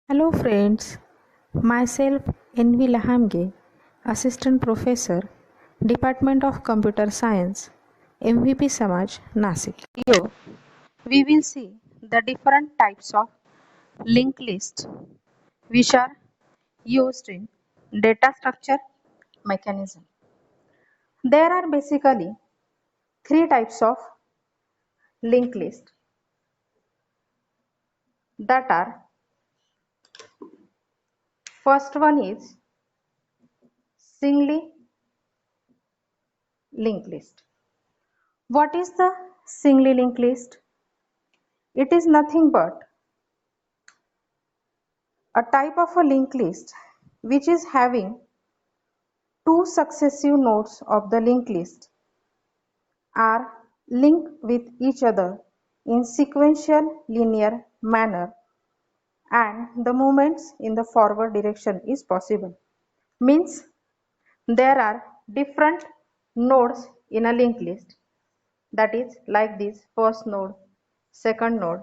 Hello friends, myself Envy Lahamge, Assistant Professor, Department of Computer Science, MVP Samaj, Nasik. Here we will see the different types of linked list which are used in data structure mechanism. There are basically three types of linked list that are first one is singly linked list. What is the singly linked list? It is nothing but a type of a linked list which is having two successive nodes of the linked list are linked with each other in sequential linear manner and the movements in the forward direction is possible. Means there are different nodes in a linked list, that is like this: first node, second node,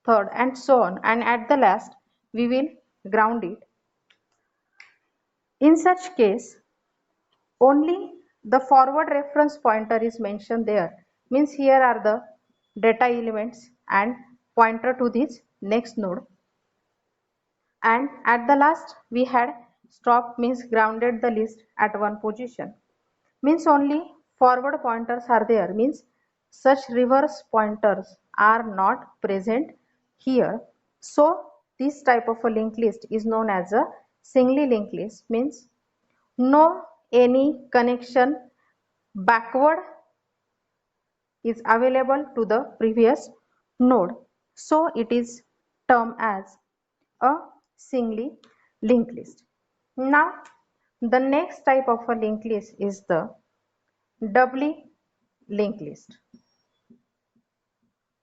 third, and so on, and at the last we will ground it. In such case, only the forward reference pointer is mentioned there. Means here are the data elements and pointer to this next node. And at the last we had stopped, means grounded the list at one position. Means only forward pointers are there. Means such reverse pointers are not present here. So this type of a linked list is known as a singly linked list. Means no any connection backward is available to the previous node, so it is termed as a singly linked list. Now the next type of a linked list is the doubly linked list.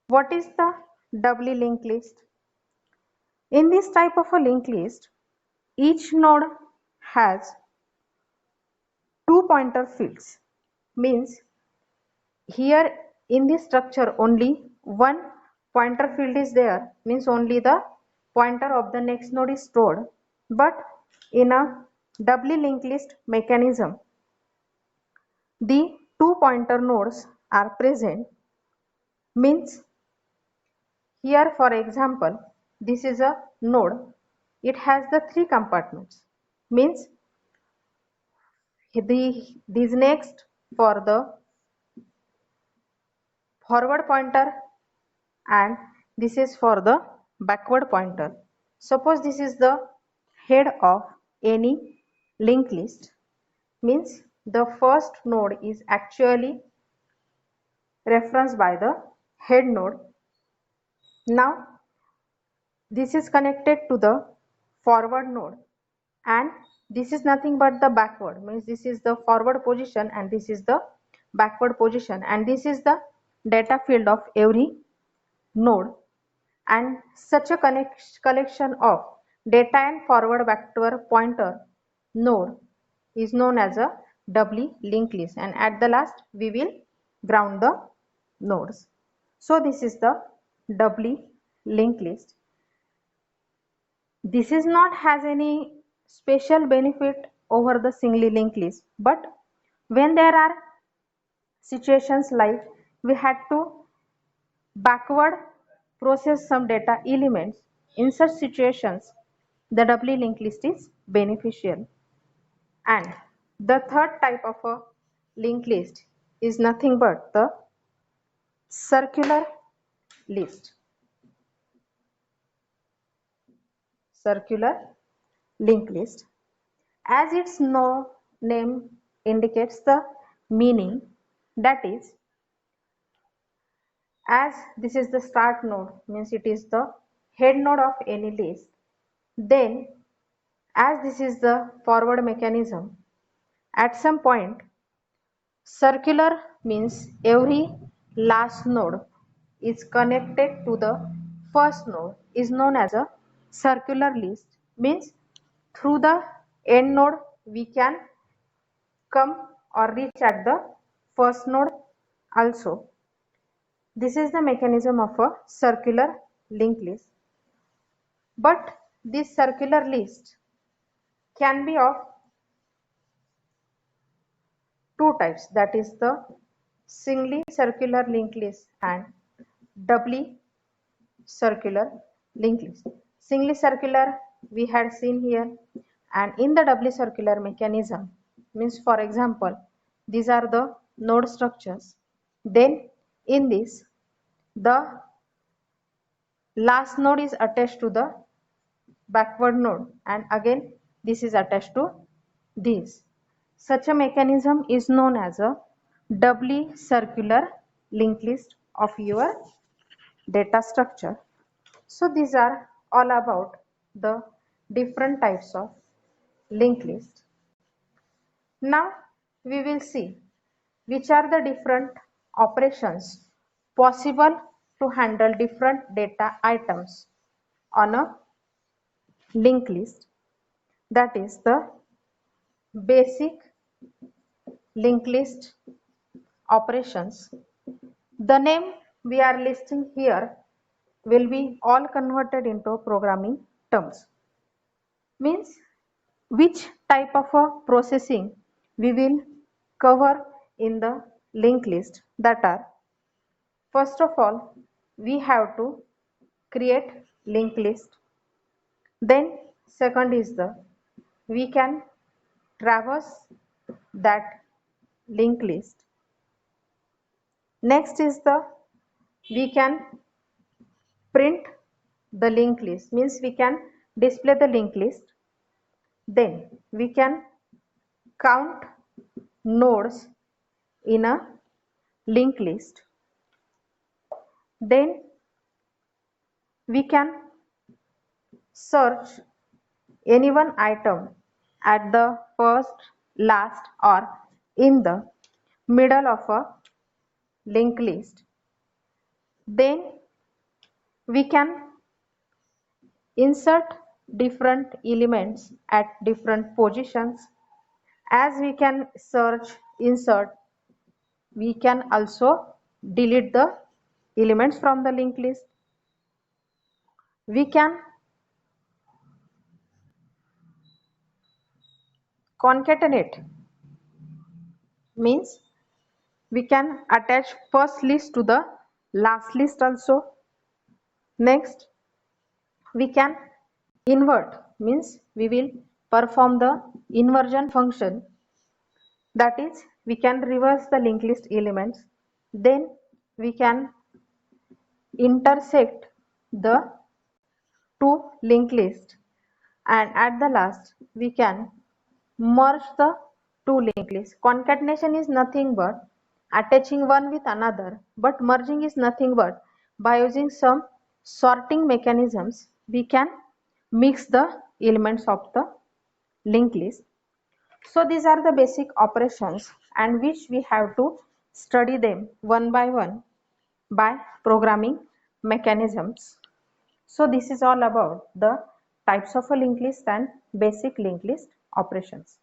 What is the doubly linked list? In this type of a linked list, each node has two pointer fields. Means here in this structure only one pointer field is there, means only the pointer of the next node is stored, but in a doubly linked list mechanism the two pointer nodes are present. Means here for example this is a node, it has the three compartments. Means this next for the forward pointer and this is for the backward pointer. Suppose this is the head of any linked list, means the first node is actually referenced by the head node. Now this is connected to the forward node and this is nothing but the backward, means this is the forward position and this is the backward position, and this is the data field of every node, and such a collection of data and forward backward pointer node is known as a doubly linked list, and at the last we will ground the nodes. So this is the doubly linked list. This is not has any special benefit over the singly linked list, but when there are situations like we had to backward process some data elements, in such situations the doubly linked list is beneficial. And the third type of a linked list is nothing but the circular list. Circular linked list, as its name indicates the meaning, that is, as this is the start node, means it is the head node of any list, then as this is the forward mechanism, at some point circular means every last node is connected to the first node is known as a circular list. Means through the end node we can come or reach at the first node also. This is the mechanism of a circular linked list. But this circular list can be of two types, that is the singly circular linked list and doubly circular linked list. Singly circular we had seen here, and in the doubly circular mechanism means, for example, these are the node structures. Then in this, the last node is attached to the backward node, and again this is attached to this. Such a mechanism is known as a doubly circular linked list of your data structure. So these are all about the different types of linked list. Now we will see which are the different operations possible to handle different data items on a linked list, that is the basic linked list operations. The name we are listing here will be all converted into programming terms. Means which type of a processing we will cover in the linked list, that are, first of all we have to create linked list. Then second is the we can traverse that linked list. Next is the we can print the linked list, means we can display the linked list. Then we can count nodes in a linked list. Then we can search any one item at the first, last, or in the middle of a linked list. Then we can insert different elements at different positions. As we can search, insert, we can also delete the elements from the linked list. We can concatenate, means we can attach first list to the last list also. Next we can invert, means we will perform the inversion function, that is we can reverse the linked list elements. Then we can intersect the two linked lists, and at the last we can merge the two linked lists. Concatenation is nothing but attaching one with another, but merging is nothing but by using some sorting mechanisms we can mix the elements of the linked list. So these are the basic operations, and which we have to study them one by one by programming mechanisms. So this is all about the types of a linked list and basic linked list operations.